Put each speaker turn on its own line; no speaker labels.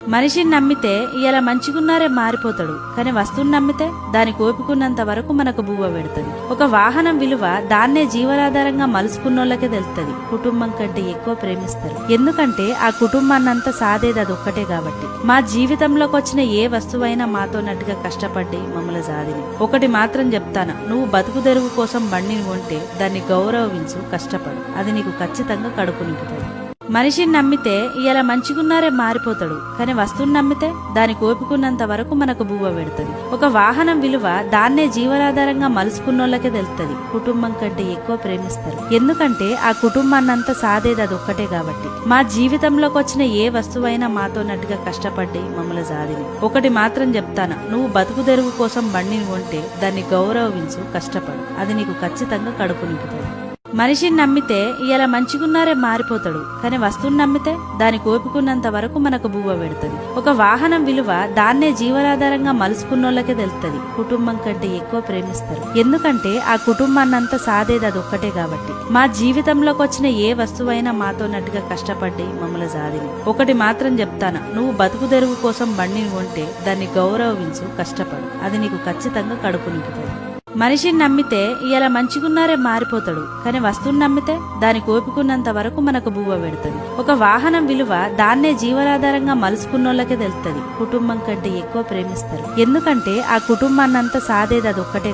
మనిషిని నమ్మితే ఇయాల మంచిగున్నారే మారిపోతాడు, కానీ వస్తువుని నమ్మితే దానికి ఓపికున్నంత వరకు మనకు బువ్వ పెడుతుంది. ఒక వాహనం విలువ దాన్నే జీవనాధారంగా మలుసుకున్నోళ్ళకే తెలుస్తుంది. కుటుంబం కంటే ఎక్కువ ప్రేమిస్తారు, ఎందుకంటే ఆ కుటుంబాన్నంతా సాదేది అదొక్కటే కాబట్టి. మా జీవితంలోకి వచ్చిన ఏ వస్తువైనా మాతో నట్టుగా కష్టపడి మమ్మల్ని సాదిని. ఒకటి మాత్రం చెప్తాను, నువ్వు బతుకు తెరువు కోసం బండిని కొంటే దాన్ని గౌరవించు, కష్టపడు, అది నీకు ఖచ్చితంగా కడుపు నింపుతుంది. మనిషిని నమ్మితే ఇయాల మంచిగున్నారే మారిపోతాడు, కానీ వస్తువుని నమ్మితే దానికి ఓపికున్నంత వరకు మనకు బువ్వ పెడుతుంది. ఒక వాహనం విలువ దాన్నే జీవనాధారంగా మలుసుకున్నోళ్ళకే తెలుస్తుంది. కుటుంబం కంటే ఎక్కువ ప్రేమిస్తారు, ఎందుకంటే ఆ కుటుంబాన్నంతా సాదేది అదొక్కటే కాబట్టి. మా జీవితంలోకి వచ్చిన ఏ వస్తువైనా మాతో నట్టుగా కష్టపడి మమ్మల్ని సాదిని. ఒకటి మాత్రం చెప్తాను, నువ్వు బతుకు తెరువు కోసం బండిని కొంటే దాన్ని గౌరవించు, కష్టపడు, అది నీకు ఖచ్చితంగా కడుపు నింపుతుంది. మనిషిని నమ్మితే ఇయాల మంచిగున్నారే మారిపోతాడు, కానీ వస్తువుని నమ్మితే దానికి ఓపికున్నంత వరకు మనకు బువ్వ పెడుతుంది. ఒక వాహనం విలువ దాన్నే జీవనాధారంగా మలుసుకున్నోళ్ళకే తెలుస్తుంది. కుటుంబం కంటే ఎక్కువ ప్రేమిస్తారు, ఎందుకంటే ఆ కుటుంబాన్నంతా సాదేది అదొక్కటే కాబట్టి. మా జీవితంలోకి వచ్చిన ఏ వస్తువైనా మాతో నట్టుగా కష్టపడి మమ్మల్ని సాదిని. ఒకటి మాత్రం చెప్తాను, నువ్వు బతుకు తెరువు కోసం బండిని కొంటే దాన్ని గౌరవించు, కష్టపడు, అది నీకు ఖచ్చితంగా కడుపు నింపుతుంది. మనిషిని నమ్మితే ఇయాల మంచిగున్నారే మారిపోతాడు, కానీ వస్తువుని నమ్మితే దానికి ఓపికున్నంత వరకు మనకు బువ్వ పెడుతుంది. ఒక వాహనం విలువ దాన్నే జీవనాధారంగా మలుసుకున్నోళ్ళకే తెలుస్తుంది. కుటుంబం కంటే ఎక్కువ ప్రేమిస్తారు, ఎందుకంటే ఆ కుటుంబాన్నంతా సాదేది అదొక్కటే